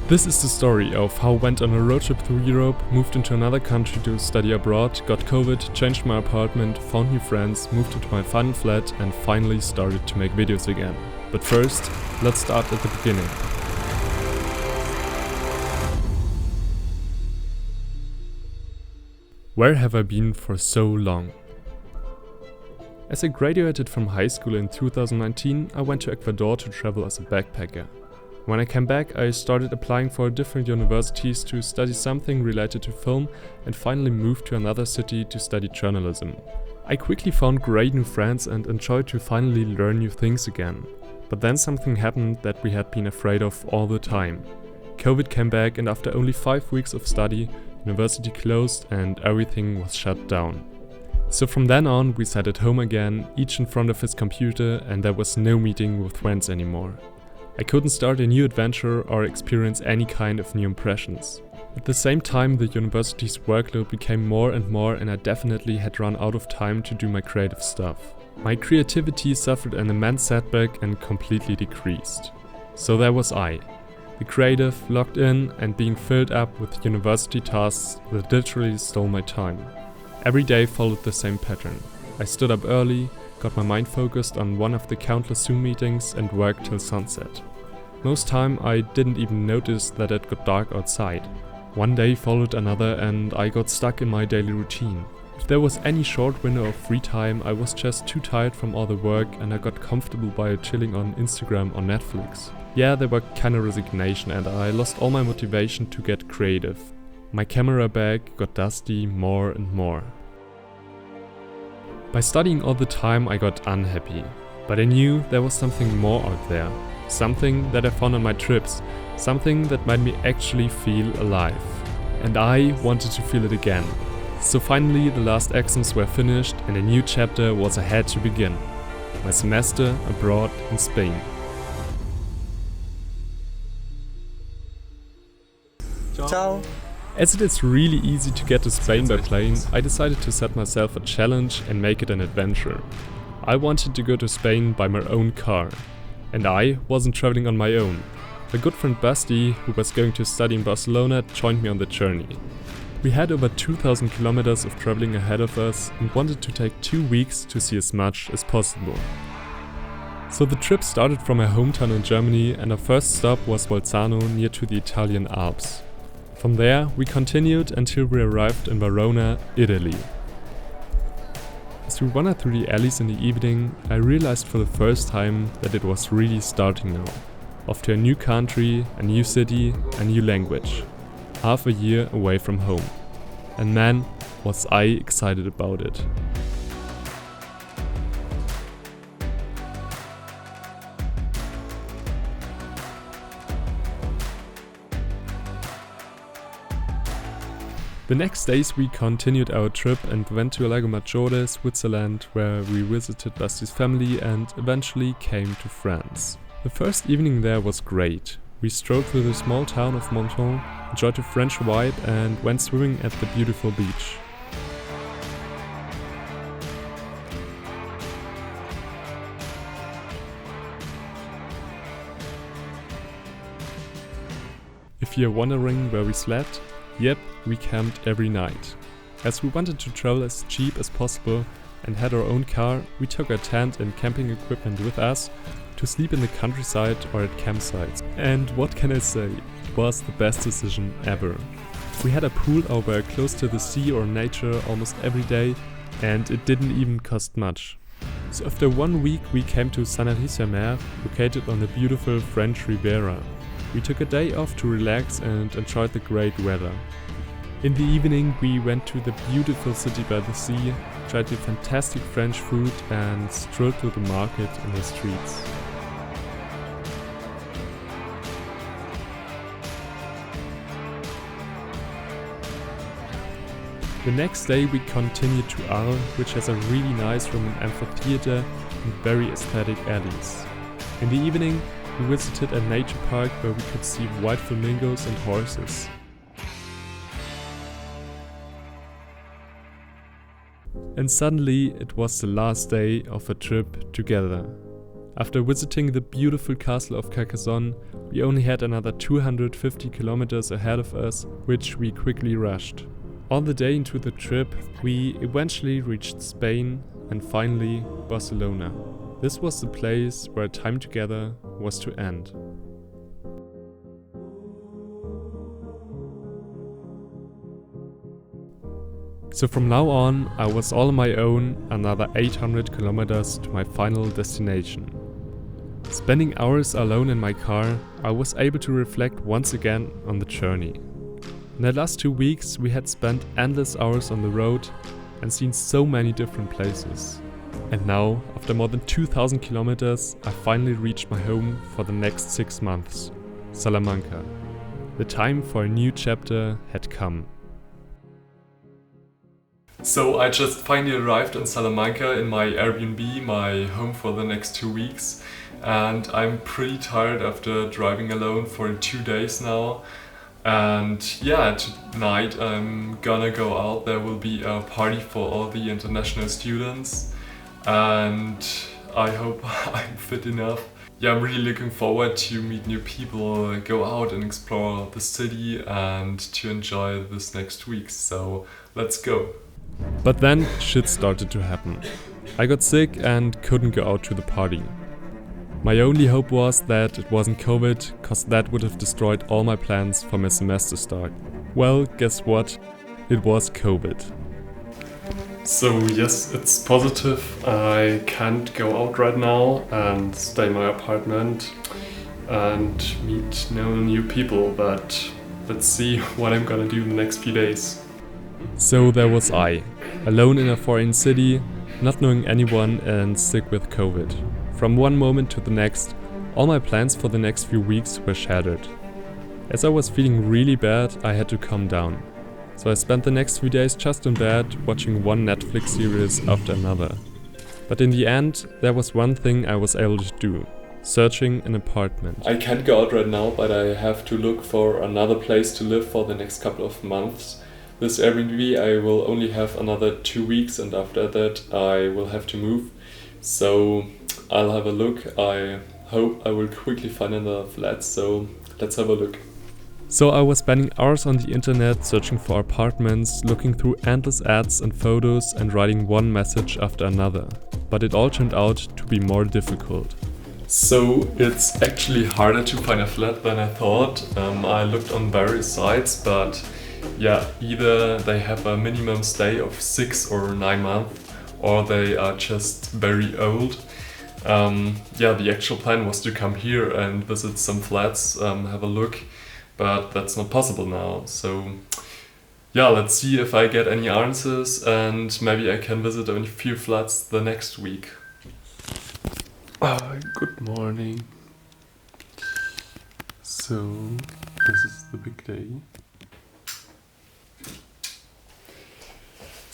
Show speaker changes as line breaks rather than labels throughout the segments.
This is the story of how I went on a road trip through Europe, moved into another country to study abroad, got COVID, changed my apartment, found new friends, moved into my final flat and finally started to make videos again. But first, let's start at the beginning. Where have I been for so long? As I graduated from high school in 2019, I went to Ecuador to travel as a backpacker. When I came back, I started applying for different universities to study something related to film and finally moved to another city to study journalism. I quickly found great new friends and enjoyed to finally learn new things again. But then something happened that we had been afraid of all the time. COVID came back and after only 5 weeks of study, university closed and everything was shut down. So from then on, we sat at home again, each in front of his computer, and there was no meeting with friends anymore. I couldn't start a new adventure or experience any kind of new impressions. At the same time, the university's workload became more and I definitely had run out of time to do my creative stuff. My creativity suffered an immense setback and completely decreased. So there was I, the creative, locked in and being filled up with university tasks that literally stole my time. Every day followed the same pattern. I stood up early, got my mind focused on one of the countless Zoom meetings and worked till sunset. Most time I didn't even notice that it got dark outside. One day followed another and I got stuck in my daily routine. If there was any short window of free time, I was just too tired from all the work and I got comfortable by chilling on Instagram or Netflix. Yeah, there were kind of resignation and I lost all my motivation to get creative. My camera bag got dusty more and more. By studying all the time I got unhappy, but I knew there was something more out there, something that I found on my trips, something that made me actually feel alive. And I wanted to feel it again. So finally the last exams were finished and a new chapter was ahead to begin. My semester abroad in Spain.
Ciao.
As it is really easy to get to Spain by plane, I decided to set myself a challenge and make it an adventure. I wanted to go to Spain by my own car. And I wasn't traveling on my own. My good friend Basti, who was going to study in Barcelona, joined me on the journey. We had over 2,000 kilometers of traveling ahead of us and wanted to take 2 weeks to see as much as possible. So the trip started from my hometown in Germany and our first stop was Bolzano near to the Italian Alps. From there, we continued until we arrived in Verona, Italy. As we wandered through the alleys in the evening, I realized for the first time that it was really starting now. Off to a new country, a new city, a new language. Half a year away from home. And man, was I excited about it. The next days we continued our trip and went to Lago Maggiore, Switzerland, where we visited Basti's family and eventually came to France. The first evening there was great. We strolled through the small town of Menton, enjoyed the French vibe and went swimming at the beautiful beach. If you're wondering where we slept, yep, we camped every night. As we wanted to travel as cheap as possible and had our own car, we took our tent and camping equipment with us to sleep in the countryside or at campsites. And what can I say? It was the best decision ever. We had a pool over close to the sea or nature almost every day and it didn't even cost much. So after 1 week we came to Sanary-sur-Mer, located on the beautiful French Riviera. We took a day off to relax and enjoyed the great weather. In the evening we went to the beautiful city by the sea, tried the fantastic French food and strolled through the market and the streets. The next day we continued to Arles, which has a really nice Roman amphitheater and very aesthetic alleys. In the evening we visited a nature park where we could see white flamingos and horses. And suddenly it was the last day of a trip together. After visiting the beautiful castle of Carcassonne, we only had another 250 kilometers ahead of us, which we quickly rushed. On the day into the trip, we eventually reached Spain and finally Barcelona. This was the place where time together was to end. So from now on, I was all on my own, another 800 kilometers to my final destination. Spending hours alone in my car, I was able to reflect once again on the journey. In the last 2 weeks, we had spent endless hours on the road and seen so many different places. And now, after more than 2000 kilometers, I finally reached my home for the next 6 months, Salamanca. The time for a new chapter had come. So I just finally arrived in Salamanca in my Airbnb, my home for the next 2 weeks. And I'm pretty tired after driving alone for 2 days now. And yeah, tonight I'm gonna go out. There will be a party for all the international students. And I hope I'm fit enough. Yeah, I'm really looking forward to meet new people, go out and explore the city and to enjoy this next week. So let's go. But then shit started to happen. I got sick and couldn't go out to the party. My only hope was that it wasn't COVID, cause that would have destroyed all my plans for my semester start. Well, guess what? It was COVID. So yes, it's positive. I can't go out right now and stay in my apartment and meet no new people, but let's see what I'm gonna do in the next few days. So there was I, alone in a foreign city, not knowing anyone and sick with COVID. From one moment to the next, all my plans for the next few weeks were shattered. As I was feeling really bad, I had to calm down. So I spent the next few days just in bed, watching one Netflix series after another. But in the end, there was one thing I was able to do: searching an apartment. I can't go out right now, but I have to look for another place to live for the next couple of months. This Airbnb I will only have another 2 weeks, and after that I will have to move. So I'll have a look. I hope I will quickly find another flat, so let's have a look. So I was spending hours on the internet searching for apartments, looking through endless ads and photos and writing one message after another. But it all turned out to be more difficult. So it's actually harder to find a flat than I thought. I looked on various sites, but yeah, either they have a minimum stay of 6 or 9 months, or they are just very old. Yeah, the actual plan was to come here and visit some flats, have a look, but that's not possible now. So yeah, let's see if I get any answers and maybe I can visit a few flats the next week. Good morning. So this is the big day.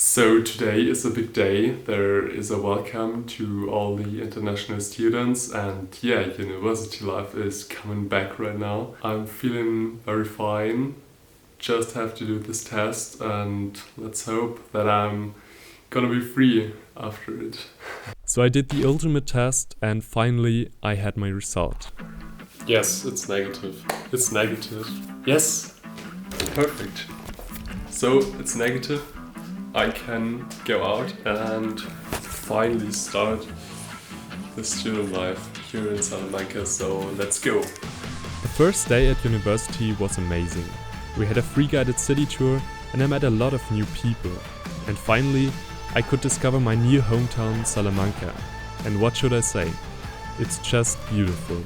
So today is a big day. There is a welcome to all the international students, and yeah, university life is coming back right now. I'm feeling very fine. Just have to do this test and let's hope that I'm gonna be free after it. So I did the ultimate test and finally I had my result. Yes, it's negative. It's negative. Yes, perfect. So it's negative. I can go out and finally start the student life here in Salamanca, so let's go. The first day at university was amazing. We had a free guided city tour and I met a lot of new people. And finally, I could discover my new hometown, Salamanca. And what should I say? It's just beautiful.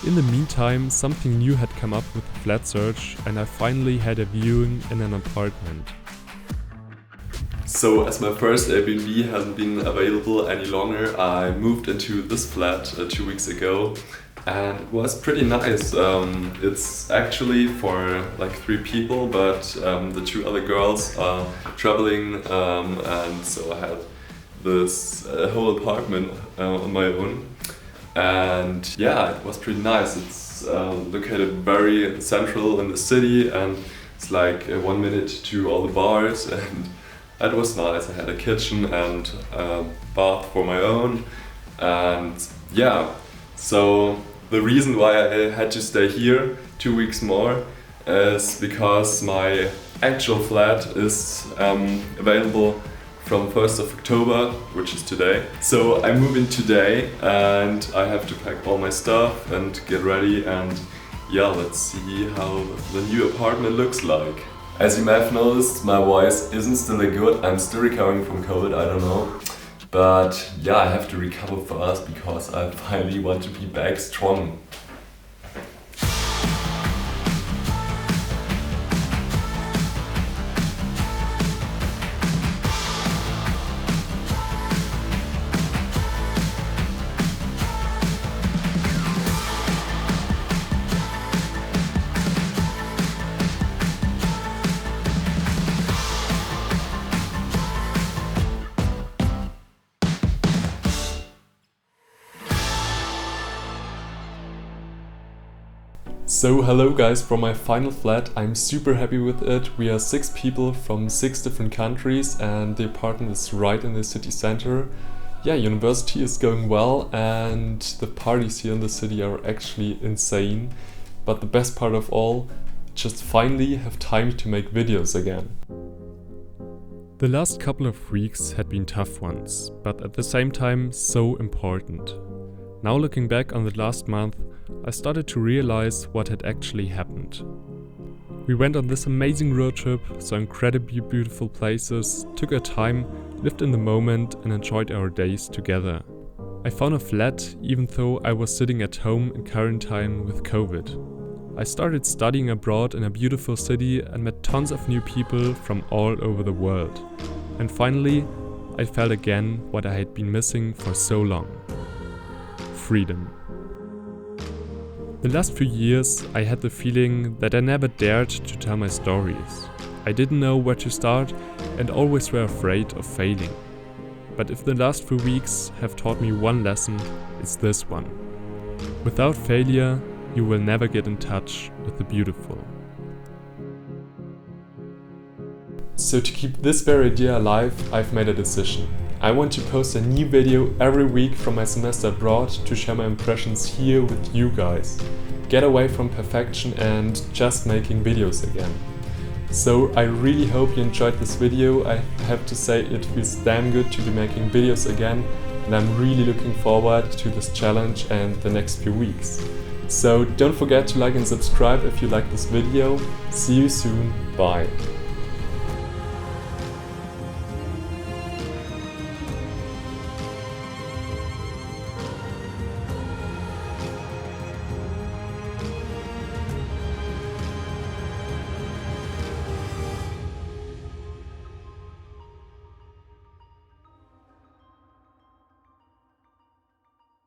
In the meantime, something new had come up with the flat search and I finally had a viewing in an apartment. So as my first Airbnb hasn't been available any longer, I moved into this flat 2 weeks ago and it was pretty nice. It's actually for like 3 people, but the 2 other girls are traveling and so I had this whole apartment on my own. And yeah, it was pretty nice. It's located very central in the city and it's like 1 minute to all the bars and It was nice. I had a kitchen and a bath for my own, and yeah, so the reason why I had to stay here 2 weeks more is because my actual flat is available from 1st of October, which is today. So I move in today and I have to pack all my stuff and get ready, and yeah, let's see how the new apartment looks like. As you may have noticed, my voice isn't still that good. I'm still recovering from COVID, I don't know. But yeah, I have to recover fast because I finally want to be back strong. So hello guys from my final flat. I'm super happy with it. We are 6 people from 6 different countries and the apartment is right in the city center. Yeah, university is going well and the parties here in the city are actually insane. But the best part of all, just finally have time to make videos again. The last couple of weeks had been tough ones, but at the same time so important. Now looking back on the last month, I started to realize what had actually happened. We went on this amazing road trip, saw incredibly beautiful places, took our time, lived in the moment and enjoyed our days together. I found a flat even though I was sitting at home in quarantine with COVID. I started studying abroad in a beautiful city and met tons of new people from all over the world. And finally, I felt again what I had been missing for so long. Freedom. The last few years I had the feeling that I never dared to tell my stories. I didn't know where to start and always were afraid of failing. But if the last few weeks have taught me one lesson, it's this one. Without failure, you will never get in touch with the beautiful. So to keep this very idea alive, I've made a decision. I want to post a new video every week from my semester abroad to share my impressions here with you guys. Get away from perfection and just making videos again. So I really hope you enjoyed this video. I have to say it feels damn good to be making videos again, and I'm really looking forward to this challenge and the next few weeks. So don't forget to like and subscribe if you like this video. See you soon, bye.